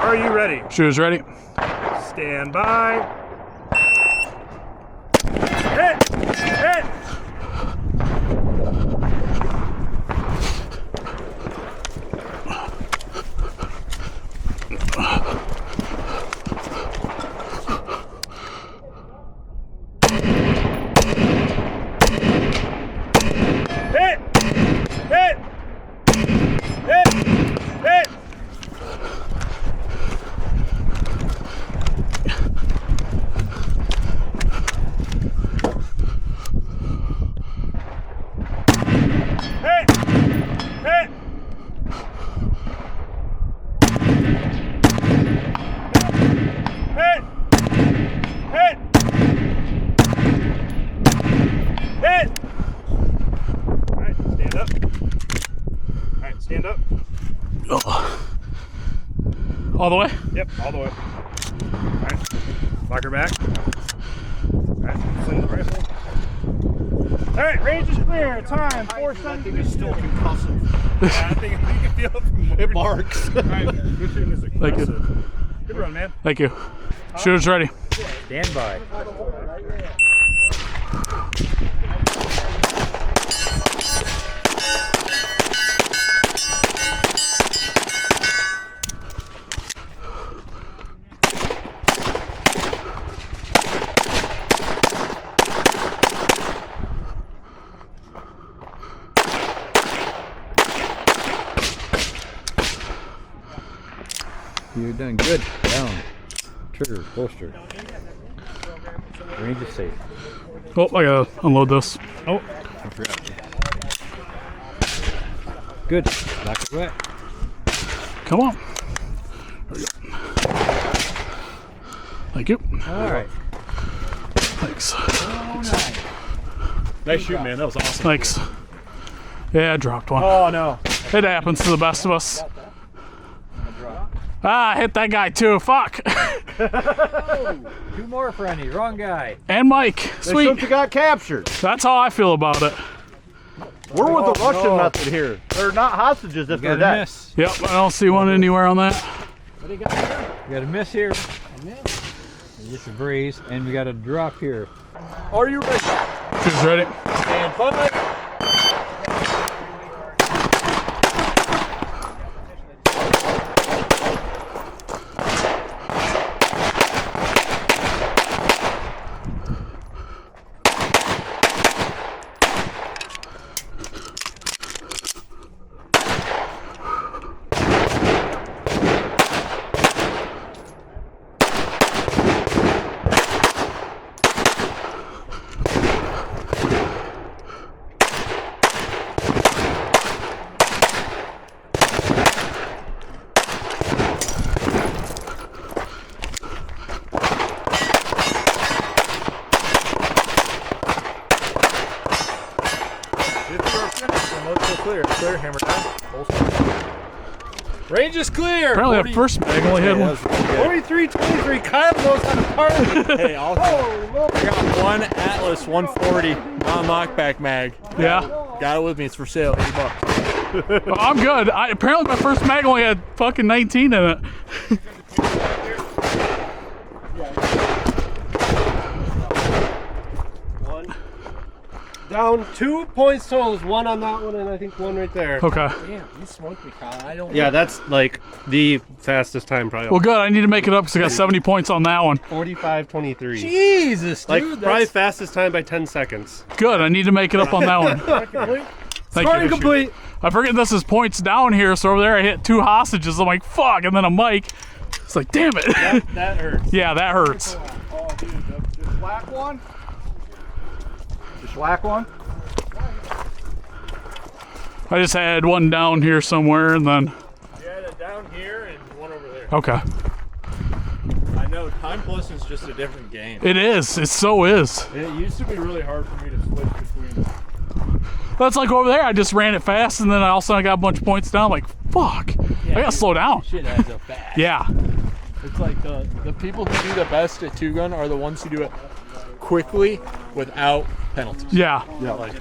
Are you ready? Shooters ready. Stand by. Hit! Hit! Hit! Hit! Hit! Hit! Hit! Hit! Hit! Hit! Hit! Alright, stand up. Alright, stand up. All the way? Yep, all the way. Alright, lock her back. Alright, swing the rifle. Alright, range is clear. Time, 4 seconds. I think it's still concussive. Yeah, I think you can feel it from It marks. Alright, good shooting is Thank you. aggressive. Good run, man. Thank you. Shooters ready. Stand by. You're doing good. Down. Trigger, holster. Range is safe. Oh, I gotta unload this. Oh, I forgot. Good. Back is wet. Come on. There we go. Thank you. All right. Thanks. nice shoot, man. That was awesome. Thanks. Yeah, I dropped one. Oh, no. It happens to the best of us. Ah, I hit that guy too. Fuck. Oh, 2 more friendly. Wrong guy. And Mike. Sweet. You got captured. That's how I feel about it. We're with the Russian method here. They're not hostages if they're Got a dead. miss. Yep, I don't see one anywhere on that. What do you got here? We got a miss here. A miss. Just a breeze, and we got a drop here. Are you ready? Shooters ready. Stand by. Clear, clear, hammer down. Range is clear. Apparently that first mag only had one. 43-23. Kyle knows how to party. Hey, I got one Atlas 140 non-knockback mag. Yeah. Got it with me. It's for sale. $80. Well, I'm good. Apparently my first mag only had fucking 19 in it. Down 2 points total. 1 on that one, and I think 1 right there. Okay. Damn, you smoked me, Kyle. I don't. Yeah, that's like the fastest time probably. Well, good. I need to make it up because I got 70 points on that one. 45-23. Jesus, dude. Like probably that's fastest time by 10 seconds. Good. I need to make it up on that one. Thank Scoring you. complete. I forget this is points down here, so over there I hit 2 hostages. I'm like, fuck, and then a mic. It's like, damn it. That hurts. Yeah, that hurts. Oh, dude, just whack one. Just whack one. I just had one down here somewhere, and then. You had it down here and 1 over there. Okay. I know. Time plus is just a different game. It is. It so is. It used to be really hard for me to switch between. That's like over there. I just ran it fast, and then I also got a bunch of points down. I'm like, fuck. I gotta slow down. Shit adds up fast. Yeah. It's like the people who do the best at 2-gun are the ones who do it quickly without penalties. Yeah. Like,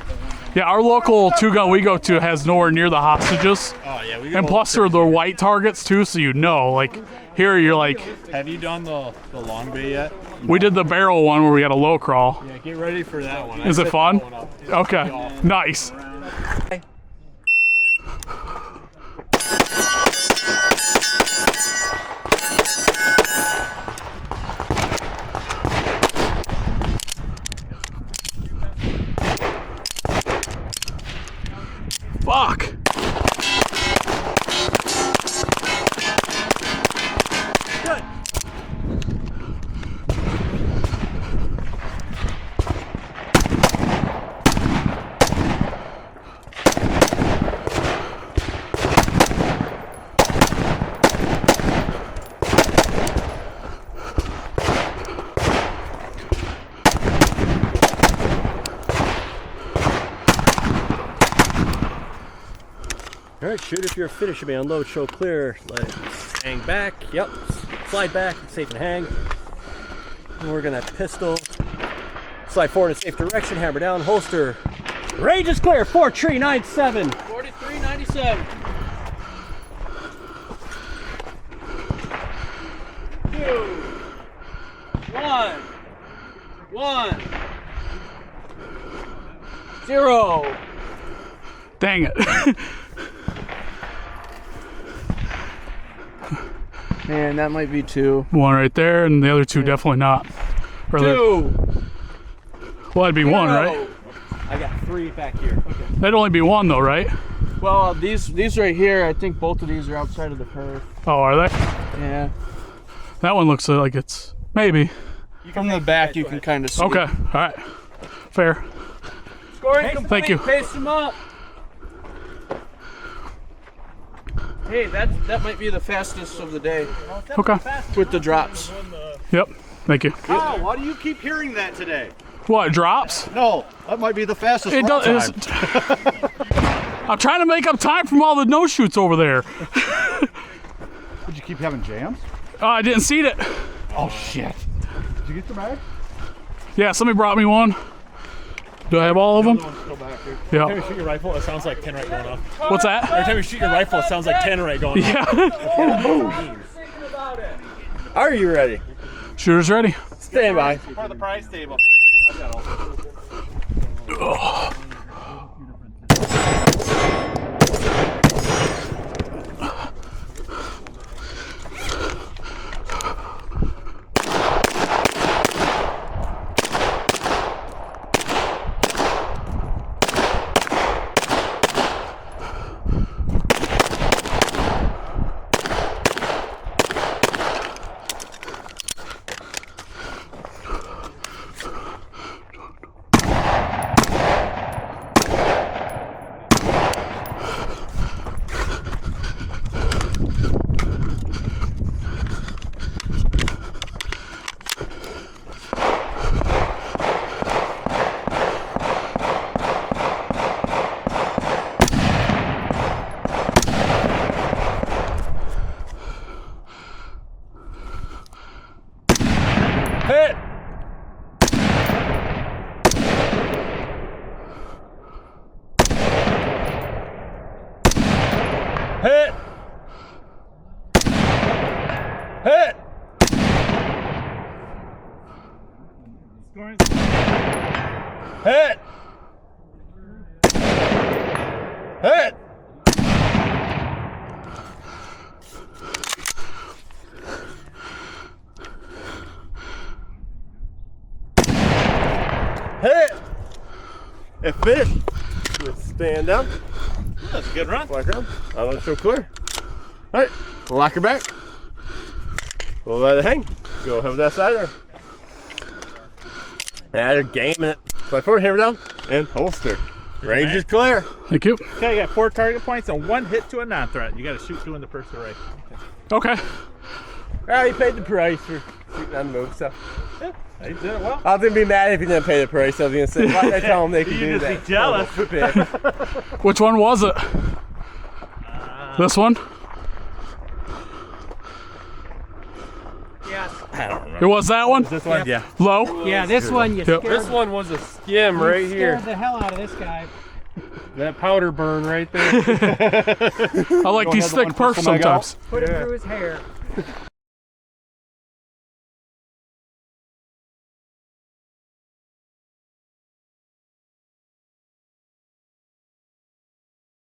Yeah, our local two-gun we go to has nowhere near the hostages. Oh yeah, we And plus they're the white targets too, so you know. Like here you're like, Have you done the long bay yet? we did the barrel one where we got a low crawl. Yeah, get ready for that one. Is I it set fun? that one up. Okay, nice. Fuck. All right, shoot if you're a finisher, man. Unload, show clear. Let hang back. Yep. Slide back. Safe and hang. And we're gonna pistol. Slide forward in a safe direction. Hammer down. Holster. Range is clear. 4397. 4397. 2, 1, 1, 0. Dang it. Man, that might be 2. One right there, and the other two definitely not. Or 2. well, that'd be one, right? I got 3 back here. Okay. That'd only be one though, right? Well, these right here, I think both of these are outside of the perf. Oh, are they? Yeah. That one looks like it's maybe. From the back, you can kind of see. Okay, all right, fair. Scoring complete. Thank you. Pace them up. Hey, that might be the fastest of the day Okay. with the drops. Yep. Thank you. Wow, why do you keep hearing that today? What drops? No, that might be the fastest It run does. time. I'm trying to make up time from all the no shoots over there. Did you keep having jams? I didn't see it. Oh shit. Did you get the bag? Yeah, somebody brought me one. Do I have all of them? Yeah. Every time you shoot your rifle, it sounds like 10 right going off. What's that? Every time you shoot your rifle, it sounds like 10 right going off. Yeah. Are you ready? Shooter's ready. Stand by. For the prize table. Hit! Hit! Hit! Hit! Hit! Hit! It finished. Let's stand down. That's a good run. Black round. I'll let it show clear. Alright, lock her back. We'll let it hang. Go have that side there. Add a game in it. Slide forward, hammer down, and holster. Range is clear. Thank you. Okay, you got 4 target points and 1 hit to a non-threat. You got to shoot 2 in the first array. Okay. Well, you paid the price for shooting on the move, so. Yeah, you did it well. I was gonna be mad if you didn't pay the price. I was gonna say, why did I tell them they could do You that? just be jealous. Which one was it? This one? Yes. I don't remember. It was that one? This one? Yeah. Low? Yeah, this one you Yep. scared. This one was a skim right here. Scared the hell out of this guy. That powder burn right there. I like these thick perfs sometimes. Put it through his hair.